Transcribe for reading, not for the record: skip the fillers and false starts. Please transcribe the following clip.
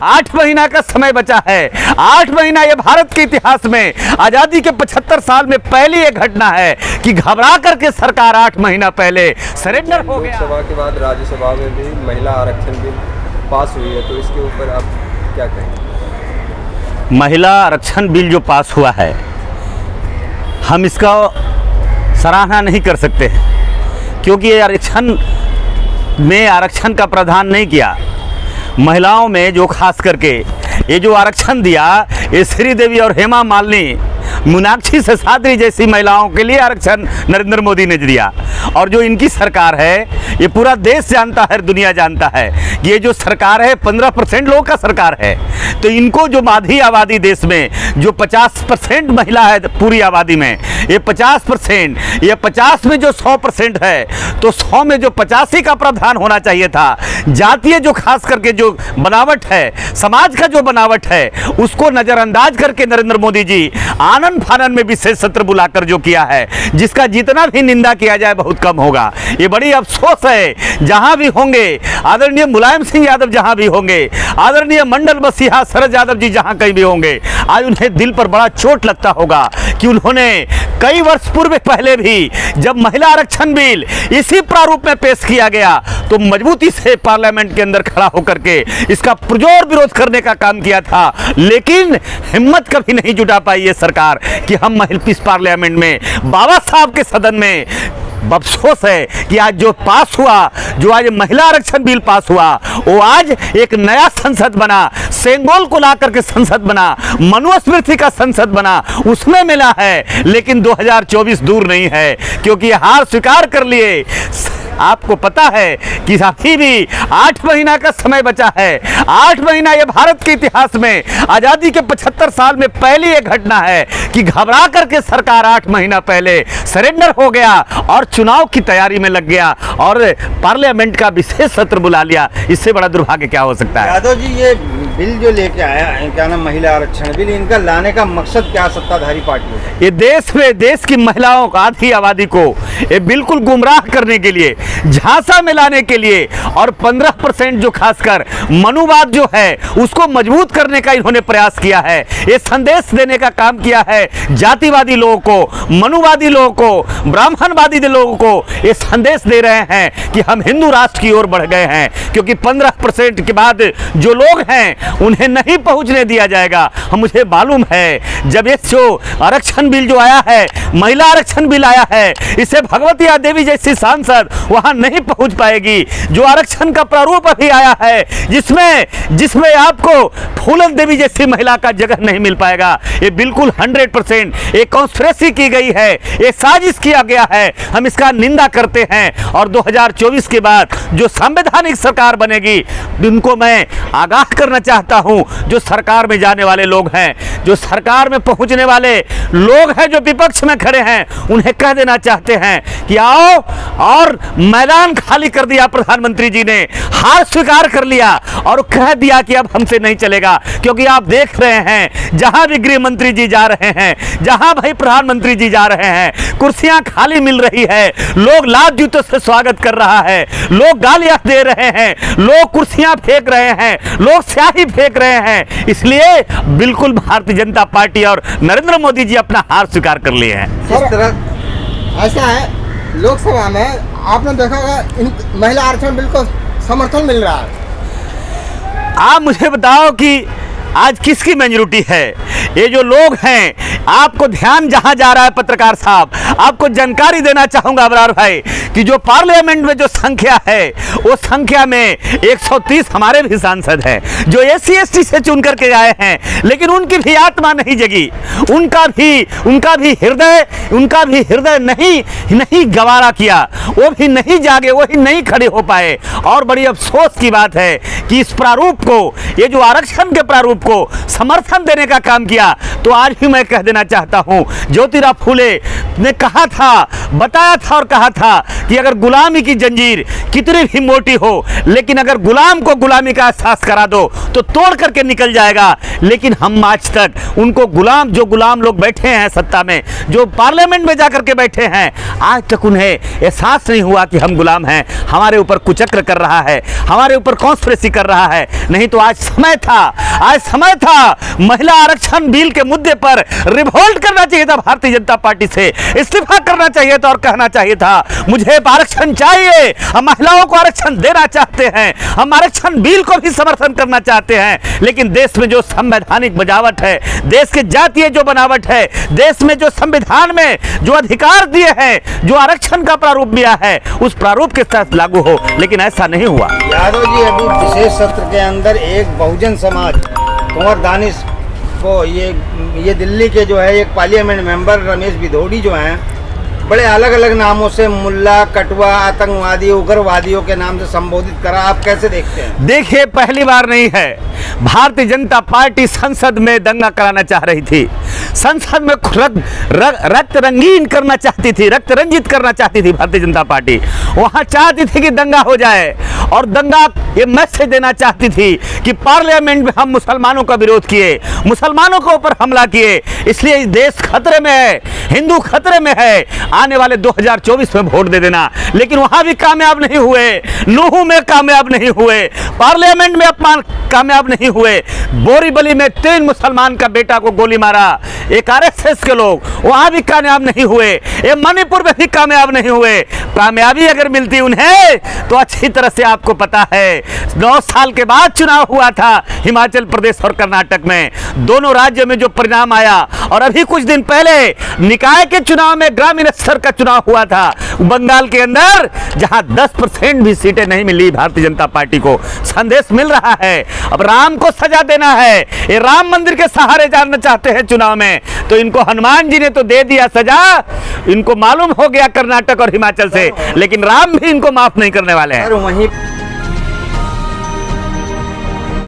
8 महीना का समय बचा है। 8 महीना ये भारत के इतिहास में आजादी के 75 साल में पहली ये घटना है कि घबरा करके सरकार 8 महीना पहले सरेंडर हो गया। लोकसभा के बाद राज्यसभा में भी महिला आरक्षण बिल पास हुई है, तो इसके ऊपर आप क्या कहेंगे? महिला आरक्षण बिल जो पास हुआ है, हम इसका सराहना नहीं कर सकते क्योंकि ये आरक्षण का प्रावधान नहीं किया। महिलाओं में जो खास करके ये जो आरक्षण दिया, ये श्रीदेवी और हेमा मालिनी, मीनाक्षी शेषाद्री जैसी महिलाओं के लिए आरक्षण नरेंद्र मोदी ने दिया। और जो इनकी सरकार है, ये पूरा देश जानता है, दुनिया जानता है कि ये जो सरकार है 15% लोगों का सरकार है। तो इनको जो आधी आबादी देश में जो 50% महिला है पूरी आबादी में, ये 50%, ये 50 में जो 100% है, तो 100 में जो 85 का प्रावधान होना चाहिए था। जातीय जो खास करके जो बनावट है, समाज का जो बनावट है, उसको नज़रअंदाज करके नरेंद्र मोदी जी आनन फानन में विशेष सत्र बुलाकर जो किया है, जिसका जितना भी निंदा किया जाए बहुत कम होगा। ये बड़ी अफसोस है। जहां भी होंगे आदरणीय मुलायम सिंह यादव, जहां भी होंगे आदरणीय मंडल मसीहा शरद यादव जी, जहां कहीं भी होंगे, आज उन्हें दिल पर बड़ा चोट लगता होगा कि उन्होंने कई वर्ष पूर्व पहले भी जब महिला आरक्षण बिल इसी प्रारूप में पेश किया गया तो मजबूती से पार्लियामेंट के अंदर खड़ा होकर के इसका पुरजोर विरोध करने का काम किया था, लेकिन हिम्मत कभी नहीं जुटा पाई ये सरकार कि हम इस पार्लियामेंट में बाबा साहब के सदन में। अफसोस है कि आज जो पास हुआ, जो आज महिला आरक्षण बिल पास हुआ, वो आज एक नया संसद बना, सेंगोल को ला करके संसद बना, मनुस्मृति का संसद बना, उसमें मिला है। लेकिन 2024 दूर नहीं है क्योंकि हार स्वीकार कर लिए। आपको पता है कि अभी भी 8 महीना का समय बचा है। 8 महीना ये भारत के इतिहास में आजादी के 75 साल में पहली ये घटना है कि घबरा करके सरकार 8 महीना पहले सरेंडर हो गया और चुनाव की तैयारी में लग गया और पार्लियामेंट का विशेष सत्र बुला लिया। इससे बड़ा दुर्भाग्य क्या हो सकता है? यादव जी, ये बिल जो लेके आया है, क्या नाम, महिला आरक्षण बिल, इनका लाने का मकसद क्या सत्ताधारी पार्टी है? ये देश में देश की महिलाओं को, आधी आबादी को ये बिल्कुल गुमराह करने के लिए, झांसा में लाने के लिए और 15% जो खासकर मनुवाद जो है उसको मजबूत करने का इन्होंने प्रयास किया है। ये संदेश देने का काम किया है जातिवादी लोगों को, मनुवादी लोगों को, ब्राह्मणवादी लोगों को। ये संदेश दे रहे हैं कि हम हिंदू राष्ट्र की ओर बढ़ गए हैं क्योंकि 15% के बाद जो लोग हैं उन्हें नहीं पहुंचने दिया जाएगा। मुझे मालूम है जब ये जो आरक्षण बिल जो आया है, महिला आरक्षण बिल आया है, इसे भगवती देवी जैसी सांसद वहां नहीं पहुंच पाएगी। जो आरक्षण का प्रारूप अभी आया है जिसमें आपको फूलन देवी जैसी महिला का जगह नहीं मिल पाएगा। ये बिल्कुल 100% एक कॉन्स्पिरेसी की गई है, ये साजिश किया गया है। हम इसका निंदा करते हैं और 2024 के बाद जो संवैधानिक सरकार बनेगी उनको मैं आगाह करना चाहता हूं। जो सरकार में जाने वाले लोग हैं, जो सरकार में पहुंचने वाले लोग हैं, जो विपक्ष में खड़े हैं, उन्हें कह देना चाहते हैं कि आओ, और मैदान खाली कर दिया प्रधानमंत्री जी ने, हार स्वीकार कर लिया और कह दिया कि अब हमसे नहीं चलेगा। क्योंकि आप देख रहे हैं जहां भी गृह मंत्री जी जा रहे हैं, जहां भाई प्रधानमंत्री जी जा रहे हैं, कुर्सियां खाली मिल रही है, लोग लात जूतों से स्वागत कर रहा है, लोग गालियां दे रहे हैं, लोग कुर्सियां फेंक रहे हैं, लोग स्याही फेंक रहे हैं। इसलिए बिल्कुल भारतीय जनता पार्टी और नरेंद्र मोदी जी अपना हार स्वीकार कर लिए हैं। इस तरह ऐसा है, लोकसभा में आपने देखा होगा महिला आरक्षण बिल को समर्थन मिल रहा है। आप मुझे बताओ कि आज किसकी मेजॉरिटी है? ये जो लोग हैं, आपको ध्यान जहां जा रहा है पत्रकार साहब, आपको जानकारी देना चाहूंगा अबरार भाई कि जो पार्लियामेंट में जो संख्या है वो संख्या में 130 हमारे भी सांसद हैं जो SC/ST से चुन करके आए हैं, लेकिन उनकी भी आत्मा नहीं जगी, उनका भी हृदय नहीं गवारा किया, वो भी नहीं जागे, वो ही नहीं खड़े हो पाए। और बड़ी अफसोस की बात है कि इस प्रारूप को, ये जो आरक्षण के प्रारूप को समर्थन देने का काम किया, तो आज भी मैं कह देना चाहता हूँ। ज्योतिराव फूले ने कहा था, बताया था और कहा था कि अगर गुलामी की जंजीर कितनी भी मोटी हो, लेकिन अगर गुलाम को गुलामी का एहसास करा दो तो तोड़ करके निकल जाएगा। लेकिन हम आज तक उनको जो गुलाम लोग बैठे हैं सत्ता में, जो पार्लियामेंट में जाकर के बैठे हैं, आज तक उन्हें एहसास नहीं हुआ कि हम गुलाम हैं। हमारे ऊपर कुचक्र कर रहा है, हमारे ऊपर कॉन्स्पिरेसी कर रहा है। नहीं तो आज समय था महिला आरक्षण बिल के मुद्दे पर रिवोल्ट करना चाहिए था भारतीय जनता पार्टी से, इस्तीफा करना चाहिए था और कहना चाहिए था मुझे आरक्षण चाहिए, हम महिलाओं को आरक्षण देना चाहते हैं, हम आरक्षण बिल को भी समर्थन करना चाहते हैं। लेकिन देश में जो संवैधानिक बजावट है, देश के जातीय जो बनावट है, देश में जो संविधान में जो अधिकार दिए हैं, जो आरक्षण का प्रारूप दिया है, उस प्रारूप के साथ लागू हो, लेकिन ऐसा नहीं हुआ। यादव जी, अभी विशेष सत्र के अंदर एक बहुजन समाज कुंवर दानिश को ये दिल्ली के जो है एक पार्लियामेंट मेंबर रमेश भिदोड़ी जो हैं, बड़े अलग अलग नामों से मुल्ला, कटवा, आतंकवादी, उग्रवादियों के नाम से संबोधित करा। आप कैसे देखते हैं? देखिए, पहली बार नहीं है, भारतीय जनता पार्टी संसद में दंगा कराना चाह रही थी, संसद में रक्त रंगीन करना चाहती थी, रक्त रंजित करना चाहती थी भारतीय जनता पार्टी। वहां चाहती थी कि दंगा हो जाए और दंगा ये मैसेज देना चाहती थी कि पार्लियामेंट में हम मुसलमानों का विरोध किए, मुसलमानों के ऊपर हमला किए, इसलिए देश खतरे में है, हिंदू खतरे में है, आने वाले 2024 में वोट दे देना। लेकिन वहां भी कामयाब नहीं हुए, नूह में कामयाब नहीं हुए, पार्लियामेंट में अपमान कामयाब नहीं हुए, बोरीवली में 3 मुसलमान का बेटा को गोली मारा एक आरएसएस के लोग, वहां भी कामयाब नहीं हुए, ये मणिपुर में भी कामयाब नहीं हुए। कामयाबी अगर मिलती उन्हें तो अच्छी तरह से आपको पता है, 9 साल के बाद चुनाव हुआ था हिमाचल प्रदेश और कर्नाटक में, दोनों राज्यों में जो परिणाम आया, और अभी कुछ दिन पहले निकाय के चुनाव में ग्रामीण स्तर का चुनाव हुआ था बंगाल के अंदर, जहां 10% भी सीटें नहीं मिली भारतीय जनता पार्टी को। संदेश मिल रहा है, अब राम को सजा देना है, ये राम मंदिर के सहारे जाना चाहते हैं चुनाव में, तो इनको हनुमान जी ने तो दे दिया सजा, इनको मालूम हो गया कर्नाटक और हिमाचल से, लेकिन राम भी इनको माफ नहीं करने वाले हैं। वहीं